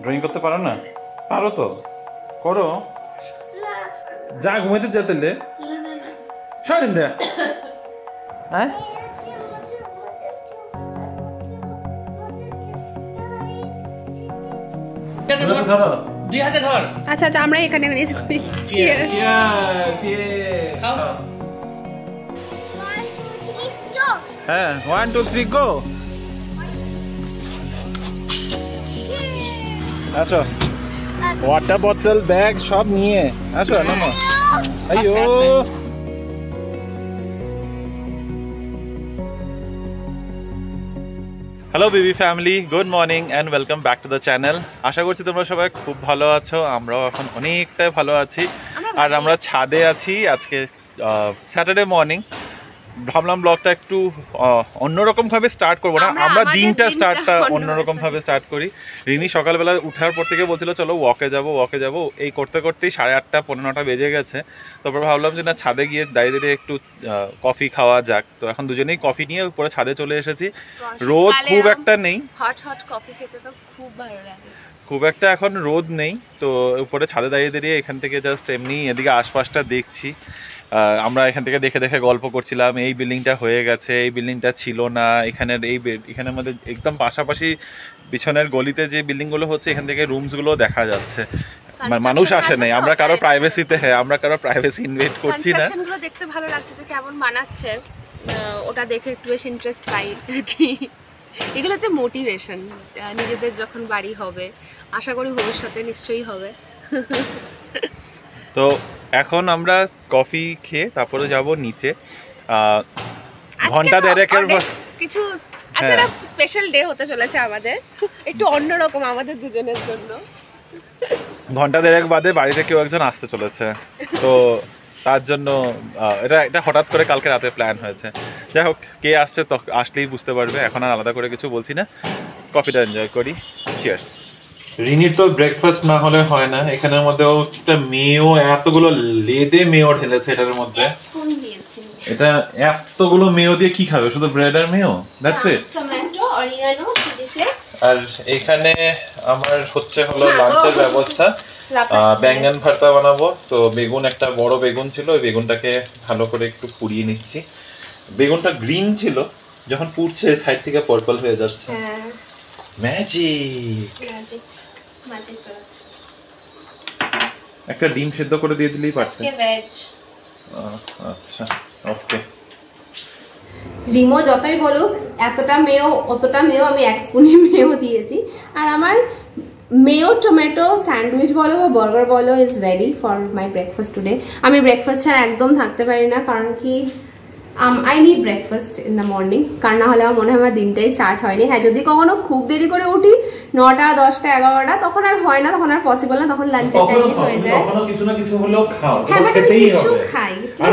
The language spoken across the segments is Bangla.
ড্রয়িং করতে পারো না? পারো তো, করো। যা ঘুমাইতে যেতে সারিন দে। হ্যাঁ ধরো, দুই হাতে ধর। আচ্ছা আচ্ছা, আমরা এখানে ফিনিশ করি। চিয়ার্স। হ্যাঁ 1 2 3 গো। আসো, ওয়াটার বোতল, ব্যাগ সব নিয়ে আসো। নামো। আইয়ো, hello baby family, good morning and welcome back to the channel. আশা করছি তোমরা সবাই খুব ভালো আছো। আমরাও এখন অনেকটাই ভালো আছি। আর আমরা ছাদে আছি আজকে, স্যাটারডে মর্নিং। ভাবলাম ব্লগটা একটু অন্যরকমভাবে স্টার্ট করবো না, আমরা দিনটা স্টার্টটা অন্যরকমভাবে স্টার্ট করি। রিনি সকালবেলা উঠার পর থেকে বলছিল চলো ওয়াকে যাবো, এই করতে করতেই 8:30 পৌনে 9টা বেজে গেছে। তারপর ভাবলাম যে না, ছাদে গিয়ে দাঁড়িয়ে একটু কফি খাওয়া যাক। তো এখন দুজনেই কফি নিয়ে উপরে ছাদে চলে এসেছি। রোদ খুব একটা নেই, হট কফি খেতে তো খুব ভালো লাগে। খুব একটা এখন রোদ নেই, তো উপরে ছাদে দাঁড়িয়ে এখান থেকে জাস্ট এমনি এদিকে আশপাশটা দেখছি। আমরা এখান থেকে দেখে গল্প করছিলাম, এই বিল্ডিংটা হয়ে গেছে, এই বিল্ডিংটা ছিল না, এখানের মধ্যে একদম পাশাপাশি পিছনের গলিতে যে বিল্ডিংগুলো হচ্ছে এখান থেকে রুমসগুলো দেখা যাচ্ছে। মানুষ আসে নাই, আমরা কারো প্রাইভেসিতে, আমরা কারো প্রাইভেসি ইনভেট করছি না। কনস্ট্রাকশনগুলো দেখতে ভালো লাগছে যে কেমন বানাচ্ছে, ওটা দেখে একটু বেশ ইন্টারেস্ট পাই আর কি। এগুলো হচ্ছে মোটিভেশন, নিজেদের যখন বাড়ি হবে, আশা করি ভবিষ্যতে নিশ্চয়ই হবে। তো এখন আমরা কফি খেয়ে তারপরে যাব নিচে। ঘন্টা দেড়েকের কিছু আচ্ছা, একটা স্পেশাল ডে হতে চলেছে আমাদের, একটু অন্যরকম আমাদের দুজনের জন্য। ঘন্টা দেড়েক বাদে বাড়িতে কেউ একজন আসতে চলেছে, তো তার জন্য এটা হঠাৎ করে কালকে রাতে প্ল্যান হয়েছে। যাই হোক, কে আসছে তো আসলেই বুঝতে পারবে, এখন আর আলাদা করে কিছু বলছি না, কফিটা এনজয় করি। চিয়ার্স। রিনির তো ব্রেকফাস্ট না হলে হয় না। এখানের মধ্যেও একটা মেয়ো, এতগুলো লেদে মেয়ো ঢেলেছে এটার মধ্যে। এটা এতগুলো মেয়ো দিয়ে কি খাবে? শুধু ব্রেড আর mayo? That's it. Tomato, oregano, chilli flakes. আর এখানে আমার হলো লাঞ্চের ব্যবস্থা। বেঙ্গন ভর্তা বানাবো। তো বেগুন, একটা বড় বেগুন ছিল, ওই বেগুনটাকে ভালো করে একটু পুড়িয়ে নিচ্ছি। বেগুনটা গ্রিন ছিল, যখন পুড়ছে সাইড থেকে পার্পল হয়ে যাচ্ছে। ম্যাজিক। একটা ডিম সেদ্ধ করে দিয়ে দিলেই পারছে। আচ্ছা, ওকে। রিমো যতই বলুক এতটা মেয়ো অতটা মেয়ো, আমি 1 স্পুনই মেয়ো দিয়েছি। আর আমার মেয়ো টমেটো স্যান্ডউইচ বলো বা বার্গার বলো is ready for my breakfast today. আমি ব্রেকফাস্ট ছাড়া একদম থাকতে পারি না, কারণ কি I need breakfast in the morning, কারণ না হলে আমার মনে হয় আমার দিনটাই স্টার্ট হয়নি। হ্যাঁ, যদি কখনো খুব দেরি করে উঠি 9টা 10টা 11টা, তখন আর হয় না, তখন আর পসিবল না, তখন লাঞ্চের টাইম হয়ে যায়। কখনো কিছু না কিছু হলেও খাও, হ্যাঁ, খেতেই হবে। খাই, আর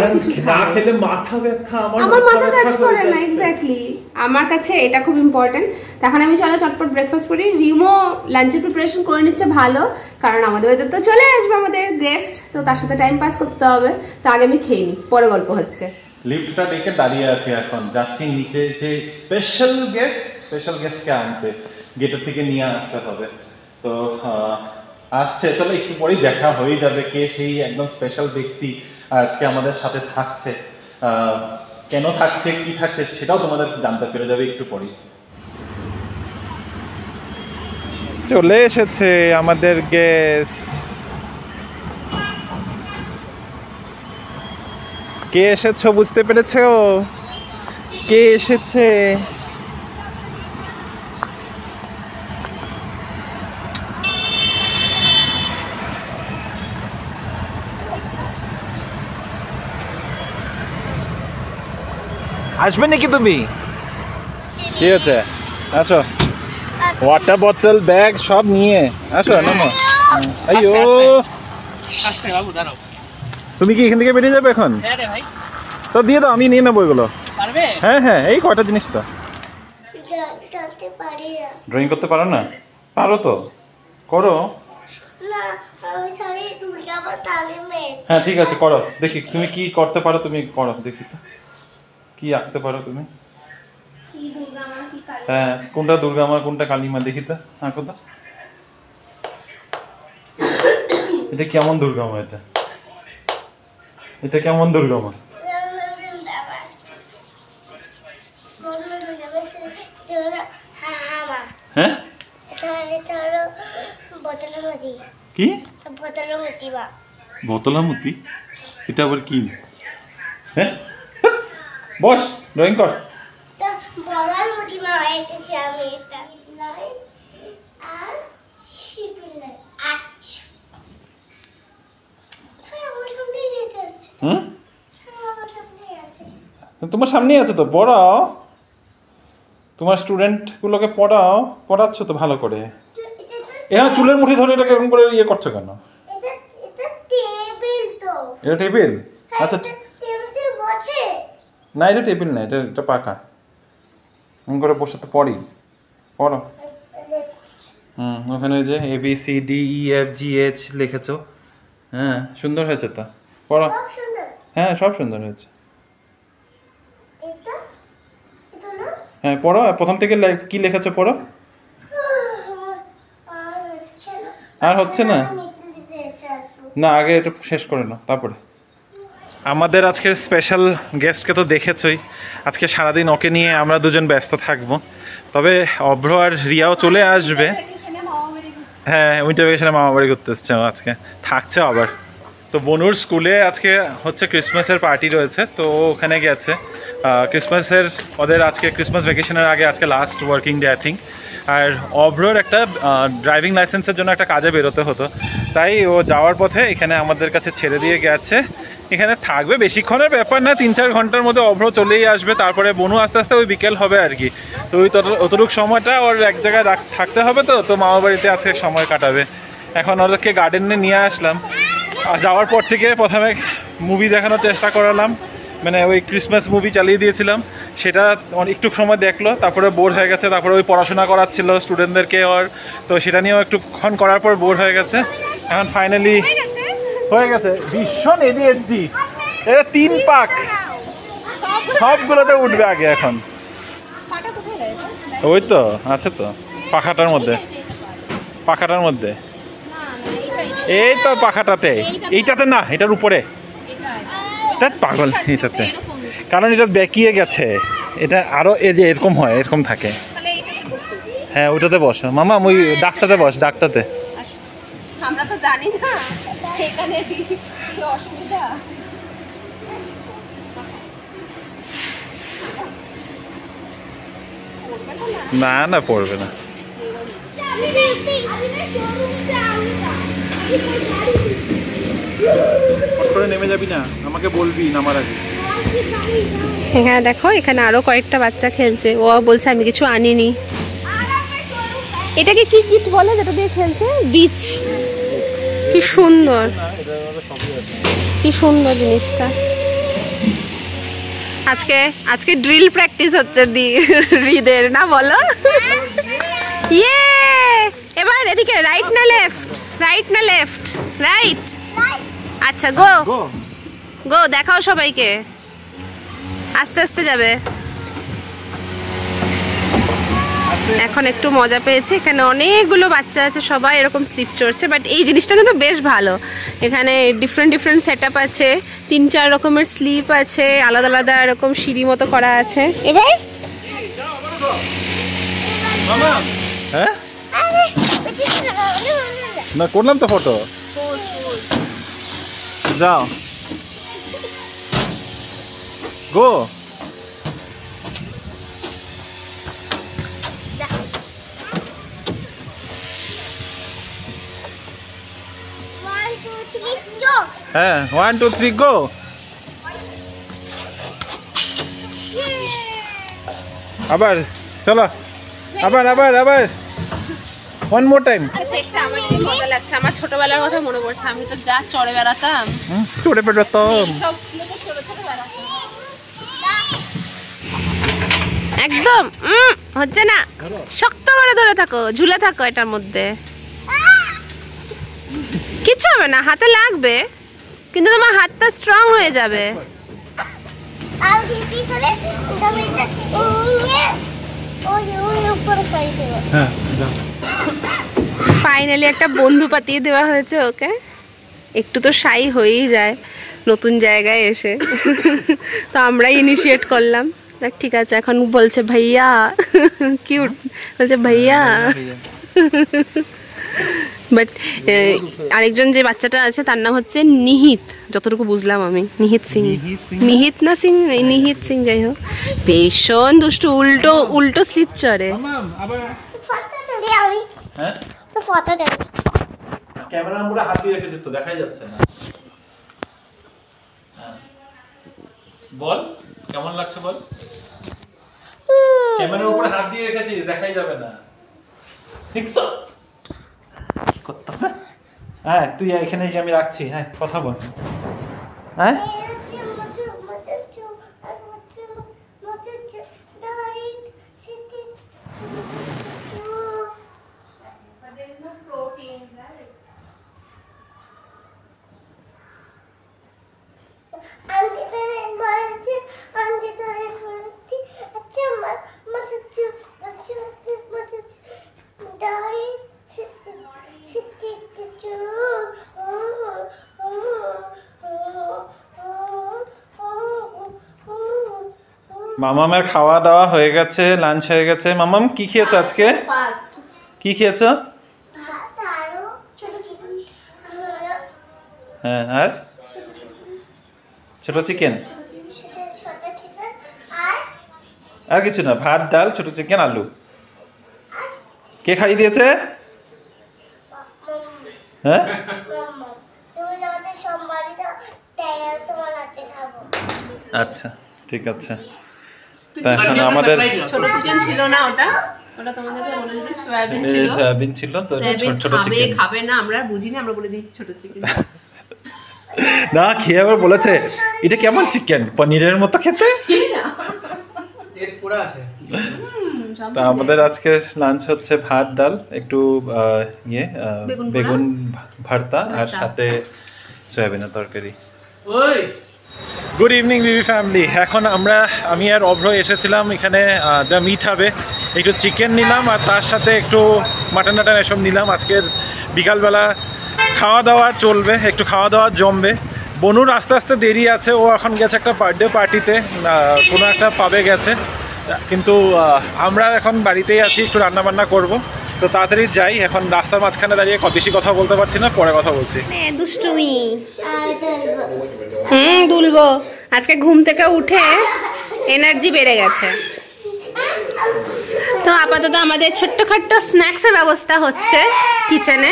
না খেলে মাথা ব্যথা, আমার মাথা কাজ করে না। এক্স্যাক্টলি, আমার কাছে এটা খুব ইম্পর্টেন্ট। তখন আমি চলো চটপট ব্রেকফাস্ট করি। রিমো লাঞ্চের প্রিপারেশন করে নিচ্ছে ভালো, কারণ আমাদের বাড়িতে তো চলে আসবে আমাদের গেস্ট, তো তার সাথে টাইম পাস করতে হবে। তো আগে আমি খেয়ে নিই, পরে গল্প হচ্ছে। লিফটটা ডেকে দাঁড়িয়ে আছি, এখন যাচ্ছি নিচে যে স্পেশাল গেস্টকে আনতে, গেটের থেকে নিয়ে আসতে হবে। তো আসছে, চলো একটু পরেই দেখা হয়ে যাবে কে সেই একদম স্পেশাল ব্যক্তি আজকে আমাদের সাথে থাকছে। কেন থাকছে, কি থাকছে সেটাও তোমাদের জানতে পেরে যাবে একটু পরেই। চলে এসেছে আমাদের গেস্ট। কে এসেছো বুঝতে পেরেছো? কে এসেছে? আসবে নাকি তুমি? কি হচ্ছে? আসো, ওয়াটার বোতল, ব্যাগ সব নিয়ে আসো। নামো। আইয়ো, আস্তে বাবু, দাঁড়াও। তুমি কি এখান থেকে বেরিয়ে যাবে এখন? হ্যাঁ রে ভাই। তো দিয়ে দাও, আমি নিয়ে নেবো এগুলো। পারবে? হ্যাঁ, এই কয়টা জিনিস তো। ড্রয়িং করতে পারো না? পারো তো, করো। হ্যাঁ ঠিক আছে, করো দেখি তুমি কি করতে পারো। তুমি করো দেখি তো, কি আঁকতে পারো তুমি। হ্যাঁ, কোনটা দুর্গা মা কোনটা কালী মা দেখি তো, আঁকো তো। এটা কেমন দুর্গা মা? এটা কেমন দুর্গা মা? হ্যাঁ কি বোতলামতি? এটা আবার কি? হ্যাঁ বস ড্রয়িং কর। হুম তোমার সামনেই আছে তো, পড়াও। তোমার স্টুডেন্টগুলোকে পড়াচ্ছ তো ভালো করে। হ্যাঁ চুলের মুঠি ধরে এটাকে এরকম করে ইয়ে করছো কেন? এটা টেবিল? আচ্ছা না এটা টেবিল না, এটা পাখা। এরকম করে বসে তো পড়ো। ওখানে যে ABCDEFGH লিখেছো। হ্যাঁ সুন্দর হয়েছে তো, পড়ো। হ্যাঁ সব সুন্দর হয়েছে। হ্যাঁ পড়ো, প্রথম থেকে কি লিখেছো পড়ো। আর হচ্ছে না? না আগে এটা শেষ করে নাও তারপরে। আমাদের আজকের স্পেশাল গেস্টকে তো দেখেছই। আজকে সারাদিন ওকে নিয়ে আমরা দুজন ব্যস্ত থাকবো। তবে অভ্র আর রিয়াও চলে আসবে। হ্যাঁ উইন্টার ভ্যাকেশনে মামা বাড়ি ঘুরতে এসছে, আজকে থাকছে আবার। তো বনুর স্কুলে আজকে হচ্ছে ক্রিসমাসের পার্টি রয়েছে, তো ওখানে গেছে। ক্রিসমাসের ওদের আজকে ক্রিসমাস ভ্যাকেশনের আগে আজকে last working day I think. আর অভ্রর একটা ড্রাইভিং লাইসেন্সের জন্য একটা কাজে বেরোতে হতো, তাই ও যাওয়ার পথে এখানে আমাদের কাছে ছেড়ে দিয়ে গেছে। এখানে থাকবে বেশিক্ষণের ব্যাপার না, 3-4 ঘন্টার মধ্যে অভ্র চলেই আসবে। তারপরে বনু আস্তে আস্তে ওই বিকেল হবে আর কি। তো ওই অতটুকু সময়টা ওর এক জায়গায় থাকতে হবে। তো মামা বাড়িতে আজকে সময় কাটাবে। এখন ওদেরকে গার্ডেনে নিয়ে আসলাম। আর যাওয়ার পর থেকে প্রথমে মুভি দেখানোর চেষ্টা করালাম, মানে ওই ক্রিসমাস মুভি চালিয়ে দিয়েছিলাম, সেটা একটু সময় দেখলো, তারপরে বোর হয়ে গেছে। তারপরে ওই পড়াশোনা করাচ্ছিল স্টুডেন্টদেরকে ওর, তো সেটা নিয়েও একটুক্ষণ করার পর বোর হয়ে গেছে। এখন ফাইনালি হয়ে গেছে। ভীষণ ADHD, এটা 3 পাক, সবগুলোতে উঠবে আগে। এখন ওই তো আছে তো পাখাটার মধ্যে, এই তো পাখাটাতে, এইটাতে না, এটার উপরে। এটা পাগল এটাতে, কারণ এটা বেঁকিয়ে গেছে। এটা আরো এরকম হয়, এরকম থাকে। হ্যাঁ ওইটাতে বসো মামা, ওই ডাকটাতে বস, ডাকটাতে। আমরা তো জানি না সেখানে কি অসুবিধা। না না পড়বে না। নেমে যাবি না, আমাকে বলবি নামার আগে। হ্যাঁ দেখো এখানে আরো কয়েকটা বাচ্চা খেলছে। ও বলছে আমি কিছু আনিনি। এটাকে কি কিট বলে যেটা দিয়ে খেলছে? বিচ। কি সুন্দর, কি সুন্দর জিনিসটা। আজকে ড্রিল প্র্যাকটিস হচ্ছে রিদের না, বলো? ইয়ে এবার এদিকে রাইট না লেফট? রাইট না লেফট? রাইট। আচ্ছা গো গো, দেখাও সবাইকে। আস্তে আস্তে যাবে। এখন একটু মজা পেয়েছে। এখানে অনেকগুলো বাচ্চা আছে, সবাই এরকম স্লিপ চড়ছে। বাট এই জিনিসটা কিন্তু বেশ ভালো। এখানে ডিফারেন্ট আছে, 3-4 রকমের স্লিপ আছে, আলাদা আলাদা এরকম সিঁড়ি মতো করা আছে। এবার হ্যাঁ না করলাম তো ফটো। যাও গো। হ্যাঁ 1 2 3 গো। আবার চলো, আবার আবার আবার ওয়ান মোর টাইম। দেখতে আমার কি মজা লাগছে। আমার ছোটবেলার কথা মনে পড়ছে। আমি তো যা চড়ে বেড়াতাম। চড়ে বেড়াতাম একদম। হচ্ছে না, শক্ত করে ধরে থাকো, ঝুলে থাকো এটার মধ্যে। কিচ্ছু হবে না, হাতে লাগবে কিন্তু তোমার হাতটা স্ট্রং হয়ে যাবে। ফাইনালি একটা বন্ধু পাতিয়ে দেওয়া হয়েছে ওকে। একটু তো শাই হয়েই যায় নতুন জায়গায় এসে। তো আমরাই ইনিশিয়েট করলাম। দেখ ঠিক আছে, এখন বলছে ভাইয়া, কিউট বলছে ভাইয়া। বাট আরেকজন যে বাচ্চাটা আছে তার নাম হচ্ছে নিহিত, যতটুকু বুঝলাম আমি। নিহিত সিং, নিহিত না সিং, নিহিত সিং যাই হোক। ভীষণ দুষ্টু, উল্টো উল্টো স্লিপ চড়ে। ক্যামেরার উপরে হাত দিয়ে রেখেছিস তো, দেখাই যাচ্ছে না। বল কেমন লাগছে বল। ক্যামেরার উপরে হাত দিয়ে রেখেছিস, দেখাই যাবে না। ঠিক আছে করতেছে। হ্যাঁ তুই এখানে আমি রাখছি। হ্যাঁ কথা বল। হ্যাঁ মামামের খাওয়া দাওয়া হয়ে গেছে, লাঞ্চ হয়ে গেছে। মামাম কি খেয়েছো আজকে? কি খেয়েছো? হ্যাঁ আর ছোট চিকেন, আর কিছু না? ভাত ডাল ছোট চিকেন আলু। কে খাইয়ে দিয়েছে? হ্যাঁ আচ্ছা ঠিক আছে। তা এখন আমাদের ছোট চিকেন ছিল না, ওটা ওটা তোমাদেরকে বলে দিয়েছি সয়াবিন ছিল। সয়াবিন ছিল তো ছোট চিকেন খাবে না, আমরা বুঝিনি, আমরা বলে দিয়েছি ছোট চিকেন। না খেয়ে আবার বলেছে এটা কেমন চিকেন, পনিরের মতো খেতে। টেস্ট পুরো আছে। তা আমাদের আজকে লাঞ্চ হচ্ছে ভাত ডাল, একটু বেগুন ভর্তা আর সাথে সয়াবিনের তরকারি। ওই গুড ইভিনিং বিবি ফ্যামিলি। এখন আমি আর অভ্র এসেছিলাম এখানে দ্য মিট হবে, একটু চিকেন নিলাম আর তার সাথে একটু মাটন টাটন এসব নিলাম। আজকের বিকালবেলা খাওয়া দাওয়া চলবে, একটু খাওয়া দাওয়া জমবে। বনুর আস্তে আস্তে দেরি আছে, ও এখন গেছে একটা বার্থডে পার্টিতে, কোনো একটা পাবে গেছে। কিন্তু আমরা এখন বাড়িতেই আছি, একটু রান্নাবান্না করব। তো তাড়াতাড়ি যাই, এখন রাস্তার মাঝখানে দাঁড়িয়ে বেশি কথা বলতে পারছি না, পরে কথা বলছি। দুষ্টুমি দুলবো। আজকে ঘুম থেকে উঠে এনার্জি বেড়ে গেছে। তো আপাতত আমাদের ছোট্টখাট্ট স্ন্যাক্সের ব্যবস্থা হচ্ছে কিচেনে।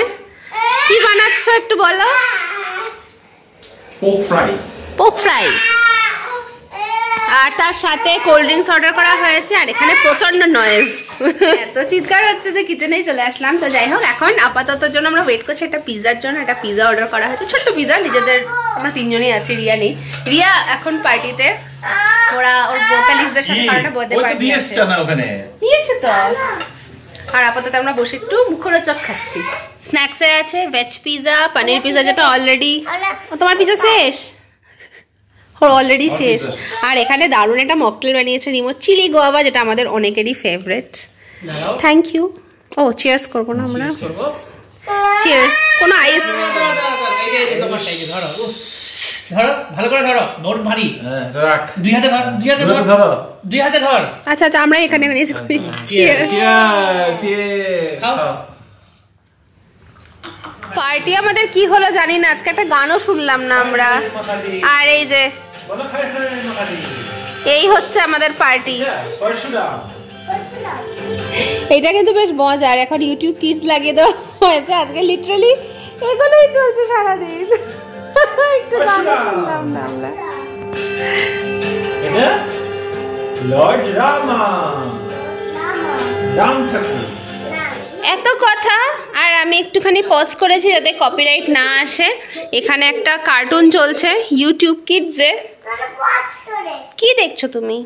কি বানাচ্ছ একটু বলো? পোক ফ্রাই আর তার সাথে কোল্ড ড্রিঙ্কস অর্ডার করা হয়েছে। আর এখানে প্রচন্ড নয়েজ, এত চিৎকার হচ্ছে যে কিচেনেই চলে আসলাম। তো যাই হোক, এখন আপাতত জন্য আমরা ওয়েট করছি একটা পিজার জন্য। একটা পিজা অর্ডার করা হয়েছে, ছোট্ট পিজা, নিজেদের। আমরা তিনজনই আছি, রিয়া নেই। রিয়া এখন পার্টিতে, ওরা ওর ভোকালিস্টদের সাথে একটা বার্থডে পার্টি আছে, দিয়েছে তো। আর আপাতত আমরা বসে একটু মুখরোচক খাচ্ছি। স্ন্যাক্সে আছে ভেজ পিজা, পনির পিজা, যেটা অলরেডি তোমার পিজা শেষ, ওর অলরেডি শেষ। আর এখানে দারুণ একটা মকটেল বানিয়েছে রিমো, চিলি গোয়াবা, যেটা আমাদের অনেকেরই ফেভারিট। Thank you. ও চিয়ার্স করবো না আমরা? চিয়ার্স। কোনো আইস ধরো ভালো করে ধরো, বহুত ভারী। রাখ, দুই হাতে ধর, দুই হাতে ধর, দুই হাতে ধর। আচ্ছা আচ্ছা, আমরা এখানে ইউজ করি। চিয়ার্স। খাও। পার্টি আমাদের কি হলো জানি না, আজকে একটা গানও শুনলাম না আমরা। আর এই যে এই হচ্ছে আমাদের পার্টি। এটা কিন্তু বেশ মজার। এখন ইউটিউব কিডস লাগিয়ে দেওয়া হয়েছে, আজকে লিটারালি এগুলোই চলছে সারাদিন। একটু গানও শুনলাম না আমরা। লর্ড রামা, রাম ঠাকুর। এত কথা, আর আমি একটুখানি পজ করেছি যাতে কপিরাইট না আসে। এখানে একটা কার্টুন চলছে ইউটিউব কিডসে। কি দেখছো তুমি?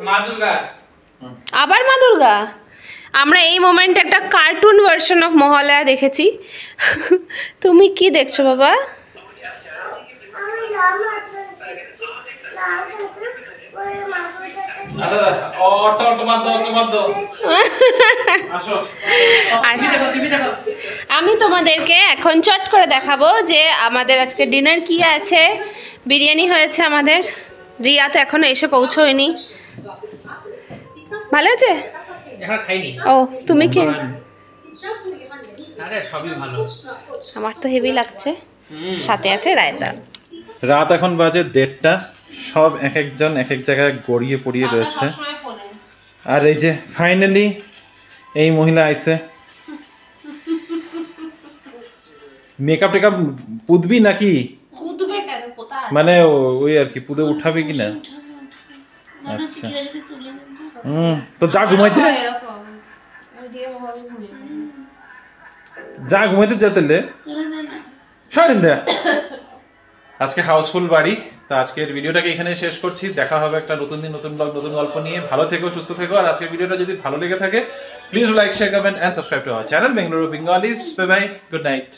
মা দুর্গা। আবার মা দুর্গা? আমরা এই মোমেন্টে একটা কার্টুন ভার্সন অফ মহালয়া দেখেছি। তুমি কি দেখছো বাবা? আমি তোমাদেরকে এখন চট করে দেখাবো যে আমাদের আজকে ডিনার কি আছে। বিরিয়ানি হয়েছে আমাদের, রিয়া তো এখনো এসে পৌঁছয়নি। ভালো আছে? এখন খাইনি। ও তুমি কি? আরে সবই ভালো। আমার তো হেভি লাগছে, সাথে আছে রায়তা। রাত এখন বাজে 1:30টা, সব এক একজন এক এক জায়গায় গড়িয়ে পড়িয়ে রয়েছে। আর এই যে ফাইনালি এই মহিলা আইছে। মেকআপ টেকআপ পুদবি নাকি? মানে ওই আর কি পুদে উঠাবে কিনা? আচ্ছা তো যা ঘুমাইতে, যা ঘুমাইতে যেতে সারেন দেয়া। আজকে হাউসফুল বাড়ি। তো আজকের ভিডিওটাকে এখানে শেষ করছি। দেখা হবে একটা নতুন দিন, নতুন ব্লগ, নতুন গল্প নিয়ে। ভালো থেকো, সুস্থ থেকো। আর আজকের ভিডিওটা যদি ভালো লেগে থাকে please like, share, comment and subscribe to our channel Bengaluru Bengalis. Bye bye, good night.